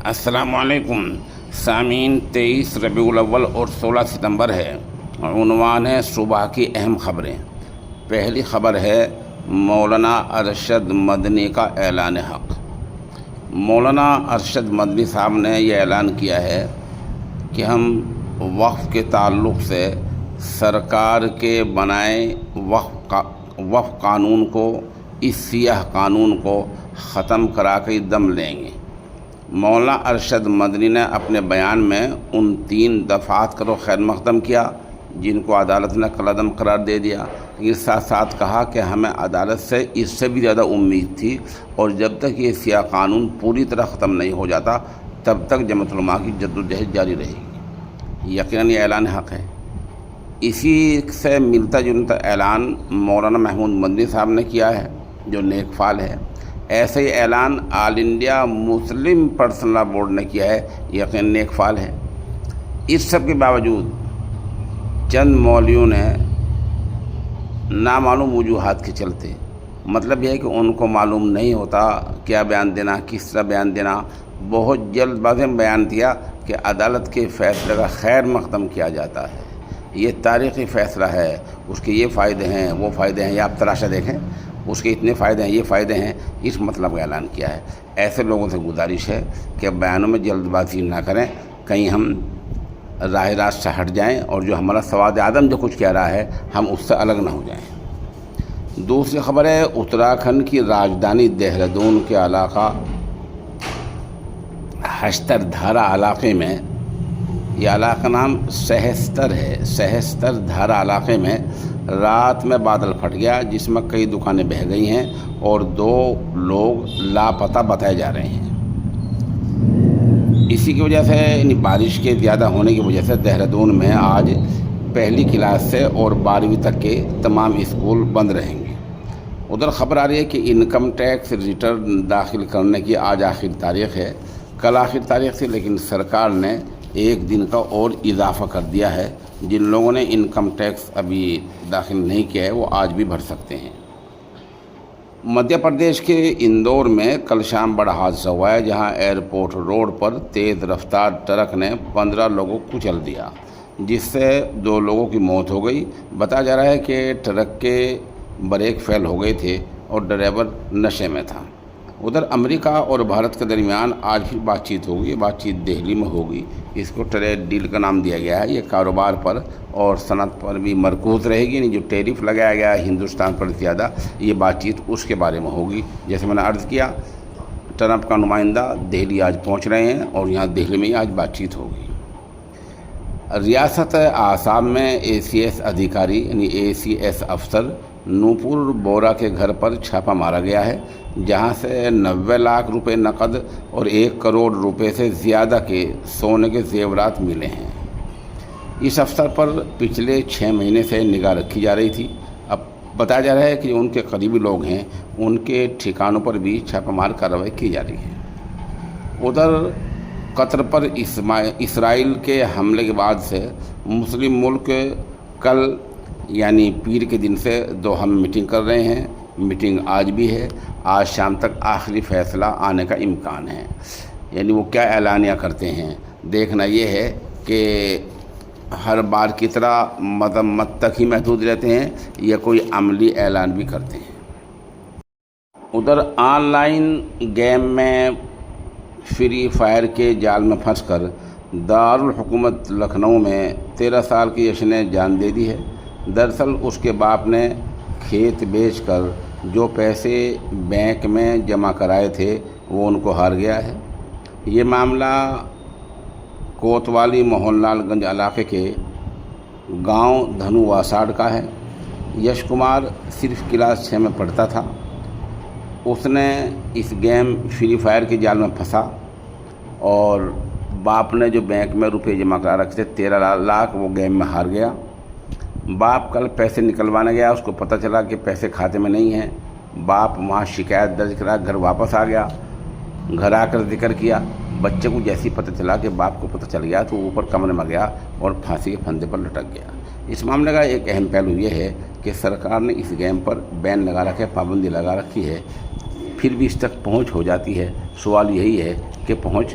السلام علیکم سامعین، 23 ربیع الاول اور 16 ستمبر ہے۔ عنوان ہے صبح کی اہم خبریں۔ پہلی خبر ہے مولانا ارشد مدنی کا اعلان حق۔ مولانا ارشد مدنی صاحب نے یہ اعلان کیا ہے کہ ہم وقف کے تعلق سے سرکار کے بنائے وقف قانون کو، اس سیاہ قانون کو ختم کرا کے دم لیں گے۔ مولانا ارشد مدنی نے اپنے بیان میں ان 3 دفعات کا خیر مقدم کیا جن کو عدالت نے کالعدم قرار دے دیا، لیکن ساتھ ساتھ کہا کہ ہمیں عدالت سے اس سے بھی زیادہ امید تھی، اور جب تک یہ سیاہ قانون پوری طرح ختم نہیں ہو جاتا تب تک جماعت علماء کی جدوجہد جاری رہے گی۔ یقیناً یہ اعلان حق ہے۔ اسی سے ملتا جلتا اعلان مولانا محمود مدنی صاحب نے کیا ہے جو نیک فعال ہے۔ ایسے ہی اعلان all India Muslim personal law board نے کیا ہے، یقین نیک فعال ہے۔ اس سب کے باوجود چند مولویوں نے نامعلوم وجوہات کے چلتے، مطلب یہ ہے کہ ان کو معلوم نہیں ہوتا کیا بیان دینا، کس طرح بیان دینا، بہت جلد بازی میں بیان دیا کہ عدالت کے فیصلے کا خیر مقدم کیا جاتا ہے، یہ تاریخی فیصلہ ہے، اس کے یہ فائدے ہیں، وہ فائدے ہیں، یہ آپ تراشا دیکھیں، اس کے اتنے فائدے ہیں، یہ فائدے ہیں، اس مطلب کا اعلان کیا ہے۔ ایسے لوگوں سے گزارش ہے کہ بیانوں میں جلد بازی نہ کریں، کہیں ہم راہ راست سے ہٹ جائیں اور جو ہمارا سواد اعظم جو کچھ کہہ رہا ہے ہم اس سے الگ نہ ہو جائیں۔ دوسری خبر ہے اتراکھنڈ کی راجدھانی دہرادون کے علاقہ ہشتر دھارا علاقے میں، یہ علاقہ نام سہستر ہے، سہستر دھارا علاقے میں رات میں بادل پھٹ گیا جس میں کئی دکانیں بہہ گئی ہیں اور 2 لوگ لاپتہ بتائے جا رہے ہیں۔ اسی کی وجہ سے، یعنی بارش کے زیادہ ہونے کی وجہ سے دہرادون میں آج پہلی کلاس سے اور 12ویں تک کے تمام اسکول بند رہیں گے۔ ادھر خبر آ رہی ہے کہ انکم ٹیکس ریٹرن داخل کرنے کی آج آخری تاریخ ہے، کل آخری تاریخ تھی، لیکن سرکار نے 1 دن کا اور اضافہ کر دیا ہے۔ جن لوگوں نے انکم ٹیکس ابھی داخل نہیں کیا ہے وہ آج بھی بھر سکتے ہیں۔ مدھیہ پردیش کے اندور میں کل شام بڑا حادثہ ہوا ہے جہاں ایئرپورٹ روڈ پر تیز رفتار ٹرک نے 15 لوگوں کو کچل دیا، جس سے 2 لوگوں کی موت ہو گئی۔ بتایا جا رہا ہے کہ ٹرک کے بریک فیل ہو گئے تھے اور ڈرائیور نشے میں تھا۔ ادھر امریکہ اور بھارت کے درمیان آج پھر بات چیت ہوگی، یہ بات چیت دہلی میں ہوگی۔ اس کو ٹریڈ ڈیل کا نام دیا گیا ہے۔ یہ کاروبار پر اور صنعت پر بھی مرکوز رہے گی، جو ٹیرف لگایا گیا ہے ہندوستان پر زیادہ، یہ بات چیت اس کے بارے میں ہوگی۔ جیسے میں نے عرض کیا، ٹرمپ کا نمائندہ دہلی آج پہنچ رہے ہیں اور یہاں دہلی میں آج بات چیت ہوگی۔ ریاست آسام میں ACS ادھیکاری یعنی ACS افسر نوپور بورا کے گھر پر چھاپہ مارا گیا ہے، جہاں سے 90 لاکھ روپے نقد اور 1 کروڑ روپے سے زیادہ کے سونے کے زیورات ملے ہیں۔ اس افسر پر پچھلے 6 مہینے سے نگاہ رکھی جا رہی تھی۔ اب بتایا جا رہا ہے کہ ان کے قریبی لوگ ہیں، ان کے ٹھکانوں پر بھی چھاپہ مار کارروائی کی جا رہی ہے۔ ادھر قطر پر اسرائیل کے حملے کے بعد سے مسلم ملک کل یعنی پیر کے دن سے 2 ہم میٹنگ کر رہے ہیں۔ میٹنگ آج بھی ہے، آج شام تک آخری فیصلہ آنے کا امکان ہے۔ یعنی وہ کیا اعلانیہ کرتے ہیں، دیکھنا یہ ہے کہ ہر بار کی طرح مذمت تک ہی محدود رہتے ہیں یا کوئی عملی اعلان بھی کرتے ہیں۔ ادھر آن لائن گیم میں فری فائر کے جال میں پھنس کر دارالحکومت لکھنؤ میں 13 سال کی یش نے جان دے دی ہے۔ دراصل اس کے باپ نے کھیت بیچ کر جو پیسے بینک میں جمع کرائے تھے وہ ان کو ہار گیا ہے۔ یہ معاملہ کوتوالی موہن لال گنج علاقے کے گاؤں دھنو واساڈ کا ہے۔ یش کمار صرف کلاس 6 میں پڑھتا تھا۔ اس نے اس گیم فری فائر کے جال میں پھنسا اور باپ نے جو بینک میں روپے جمع کرا رکھے تھے 13 لاکھ، وہ گیم میں ہار گیا۔ باپ کل پیسے نکلوانے گیا، اس کو پتہ چلا کہ پیسے کھاتے میں نہیں ہیں۔ باپ وہاں شکایت درج کرا، گھر واپس آ گیا۔ گھر آ کر ذکر کیا، بچے کو جیسے ہی پتہ چلا کہ باپ کو پتہ چل گیا تو وہ اوپر کمرے میں گیا اور پھانسی کے پھندے پر لٹک گیا۔ اس معاملے کا ایک اہم پہلو یہ ہے کہ سرکار نے اس گیم پر بین لگا رکھے، پابندی لگا رکھی ہے، پھر بھی اس تک پہنچ ہو جاتی ہے۔ سوال یہی ہے کہ پہنچ